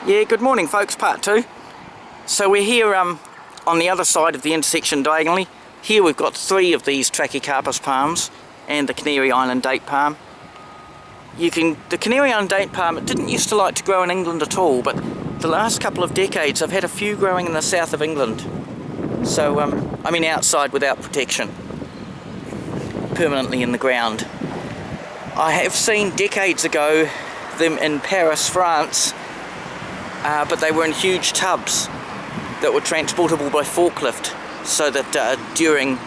Yeah, good morning folks, part 2. So we're here on the other side of the intersection diagonally. Here we've got 3 of these Trachycarpus palms and the Canary Island date palm. The Canary Island date palm, it didn't used to like to grow in England at all, but the last couple of decades I've had a few growing in the south of England. So, I mean outside without protection, permanently in the ground. I have seen decades ago them in Paris, France, but they were in huge tubs that were transportable by forklift, so that during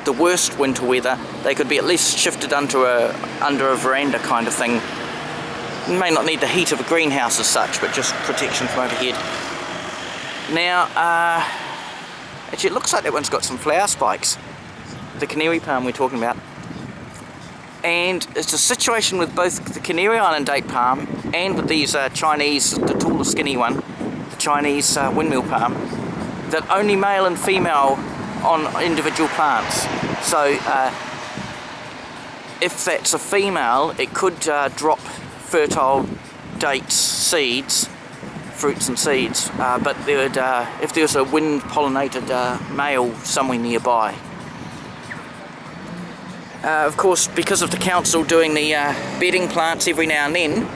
the worst winter weather they could be at least shifted under a veranda kind of thing. You may not need the heat of a greenhouse as such, but just protection from overhead. Now, actually it looks like that one's got some flower spikes, the canary palm we're talking about. And it's a situation with both the Canary Island date palm and with these Chinese, the taller skinny one, the Chinese Windmill Palm, that only male and female on individual plants. So if that's a female, it could drop fertile dates, seeds, fruits and seeds, but there would, if there was a wind pollinated male somewhere nearby. Of course, because of the council doing the bedding plants every now and then,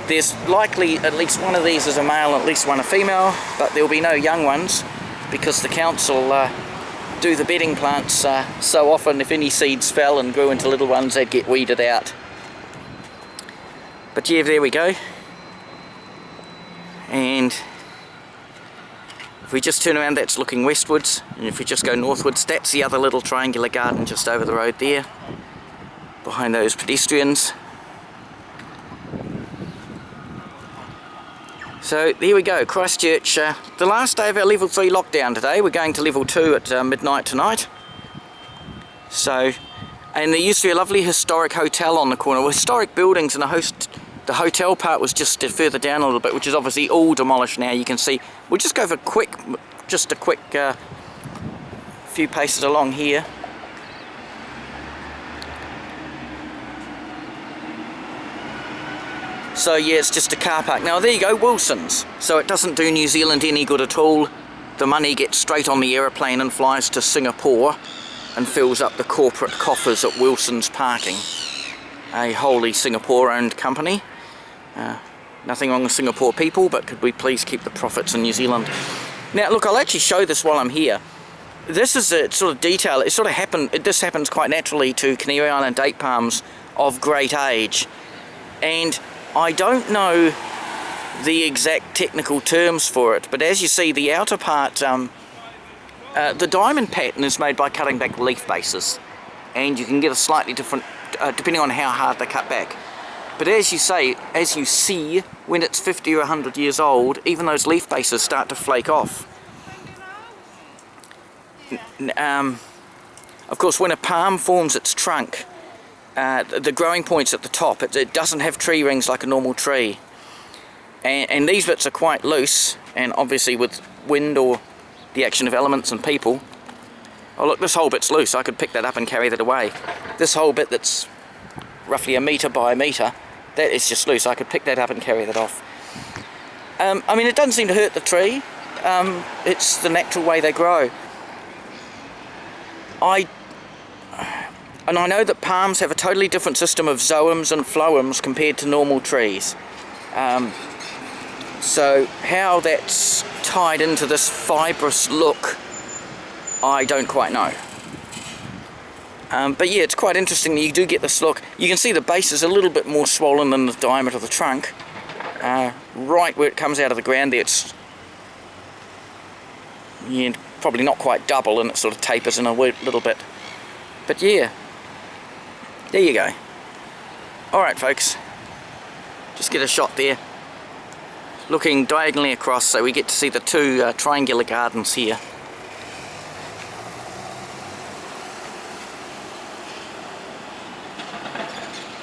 there's likely at least one of these is a male and at least one a female, but there'll be no young ones because the council do the bedding plants so often. If any seeds fell and grew into little ones, they'd get weeded out. But yeah, there we go. And if we just turn around, that's looking westwards, and if we just go northwards, that's the other little triangular garden just over the road there, behind those pedestrians. So there we go, Christchurch, the last day of our level 3 lockdown today. We're going to level 2 at midnight tonight. So, and there used to be a lovely historic hotel on the corner, with historic buildings, and the hotel part was just further down a little bit, which is obviously all demolished now. You can see, we'll just go for just a quick few paces along here. So yeah, it's just a car park. Now there you go, Wilson's. So it doesn't do New Zealand any good at all. The money gets straight on the aeroplane and flies to Singapore and fills up the corporate coffers at Wilson's Parking, a wholly Singapore-owned company. Nothing wrong with Singapore people, but could we please keep the profits in New Zealand? Now look, I'll actually show this while I'm here. This is a sort of detail, this happens quite naturally to Canary Island date palms of great age. And I don't know the exact technical terms for it, but as you see, the outer part, the diamond pattern is made by cutting back leaf bases. And you can get a slightly different, depending on how hard they cut back. But as you see, when it's 50 or 100 years old, even those leaf bases start to flake off. Of course, when a palm forms its trunk, the growing point's at the top. It doesn't have tree rings like a normal tree. And these bits are quite loose, and obviously with wind or the action of elements and people. Oh look, this whole bit's loose. I could pick that up and carry that away. This whole bit that's roughly 1 metre by 1 metre, that is just loose. I could pick that up and carry that off. I mean, it doesn't seem to hurt the tree. It's the natural way they grow. I know that palms have a totally different system of zoems and phloems compared to normal trees. So how that's tied into this fibrous look, I don't quite know. But yeah, it's quite interesting that you do get this look. You can see the base is a little bit more swollen than the diameter of the trunk. Right where it comes out of the ground there, it's probably not quite double, and it sort of tapers in a little bit. But yeah, there you go. Alright folks, just get a shot there. Looking diagonally across, so we get to see the 2 triangular gardens here.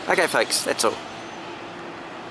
Okay folks, that's all.